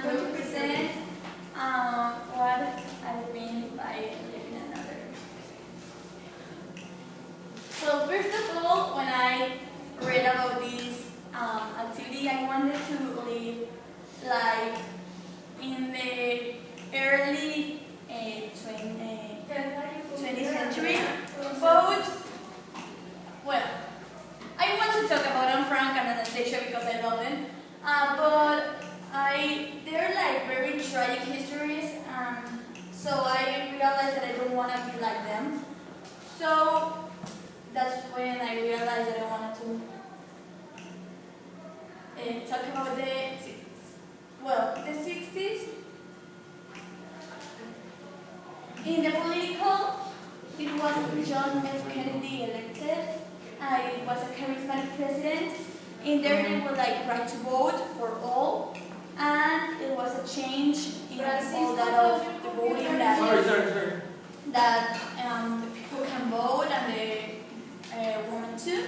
I'm going to present what I've been by living another. So first of all, when I read about this activity, I wanted to live like in the early 20th century. But, well, I want to talk about Anne Frank and Anastasia because I love them. But they're like very tragic histories, so I realized that I don't want to be like them. So that's when I realized that I wanted to talk about the 60s. Well, the 60s, in the political, it was John F. Kennedy elected. It was a charismatic president. In there, they would like right to vote for all, and it was a change in all that of the voting that the people can vote and the women too.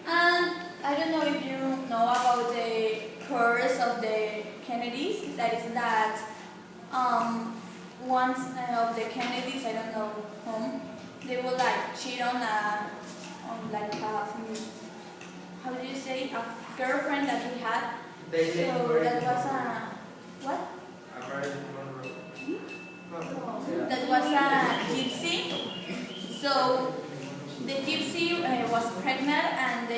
And I don't know if you know about the curse of the Kennedys. That is that once of the Kennedys, I don't know whom, they will like cheat on like how do you say, a girlfriend that he had. So that was a what? That was a gypsy. So the gypsy was pregnant, and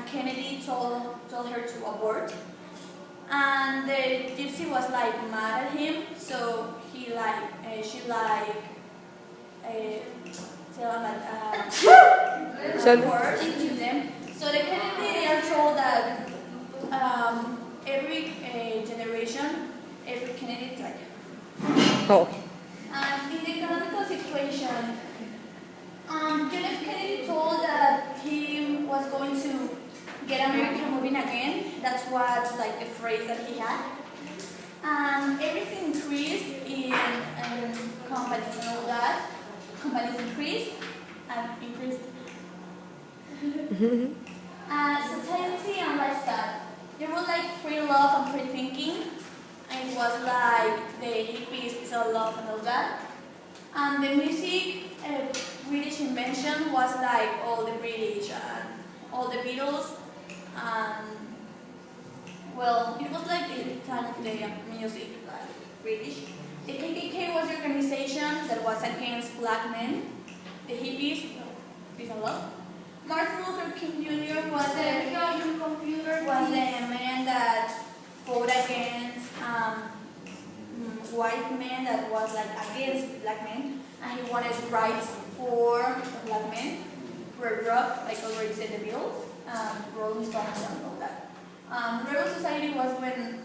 Kennedy told her to abort. And the gypsy was like mad at him, so she tell him words to them. So the Kennedy, they are told that every generation, every Kennedy is like. Oh. And in the economical situation, John F. Kennedy told that he was going to get America moving again. That's what like the phrase that he had. And everything increased in companies and all that. Companies increased and increased. Society and lifestyle. There was like free love and free thinking. And it was like the hippies, peace and love and all that. And the music, British invention was like all the British and all the Beatles. And well, it was like the time of the music, like British. The KKK was the organization that was against black men. The hippies, peace and love. Martin Luther King Jr. was the man that fought against white men that was like against black men, and he wanted rights for black men. Red Rock, like already said, the Beatles, Rolling Stones, and all that. Rebel society was when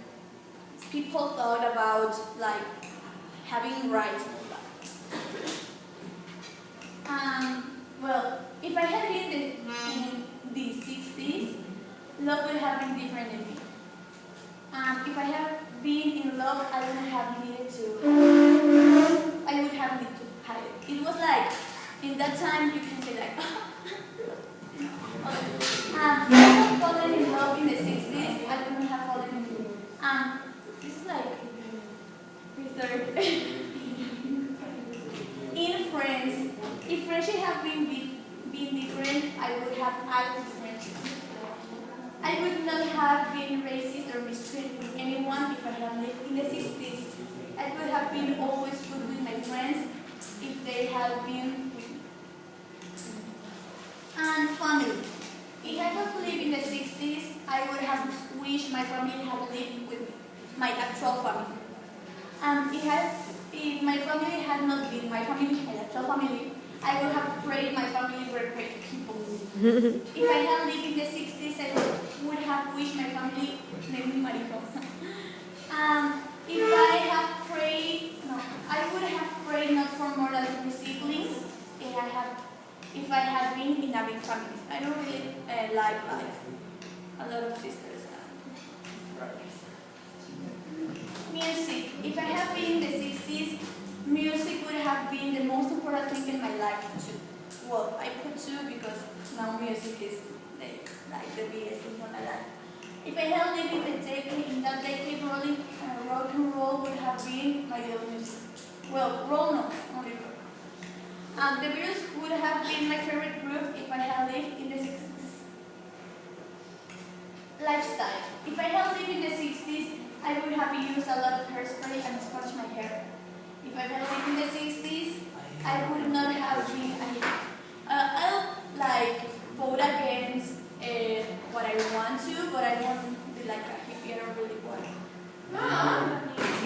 people thought about like having rights and all that. Well, if I had been in the 60s, love would have been different in me. If I had been in love, I wouldn't have needed to. I would have needed to hide it. It was like, in that time, you can say like, if I had fallen in love in the 60s, I wouldn't have fallen in love. This is like, third. In Friends, if friendship had been different, I would have acted differently. I would not have been racist or mistreated anyone if I had lived in the 60s. I would have been always good with my friends if they had been with me. And family. If I had lived in the 60s, I would have wished my family had lived with me, my actual family. If my family had not been my actual family, I would have prayed my family were great people. If I had lived in the 60s, I would have wished my family named me Marijo. If I have prayed, no, I would have prayed not for more than 3 siblings if I had been in a big family. I don't really like a lot of sisters and brothers. Music. If I had been in the 60s, music would have been the most important thing in my life too. Well, I put two because now music is the biggest thing in my life. If I had lived in that decade, have been my idol music. Well, roll no, only rock. The Beatles would have been my favorite group if I had lived in the 60s. Lifestyle. If I had lived in the 60s, I would have used a lot of hairspray and sponged my hair. If I had lived in the 60s, I would not have been a hippie. I'll vote against what I want to, but I don't be like a hippie. I don't really want it.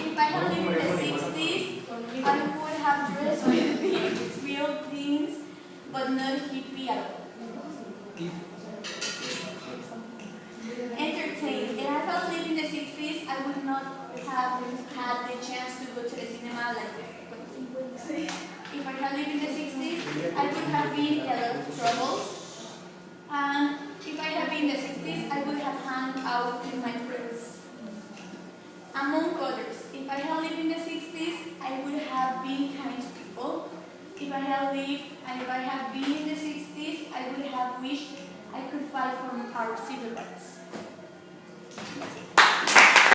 If I had lived in the 60s, I would have dressed with real things, but not hippie at all. Entertain. If I had lived in the 60s, I would not have had the chance to go to the cinema like this. If I had lived in the 60s, I would have been in a lot of trouble. And if I had been in the 60s, I would have hung out with my friends. Among others, if I had lived in the 60s, I would have been kind to people. If I had lived and if I had been in the 60s, I would have wished I could fight for our civil rights.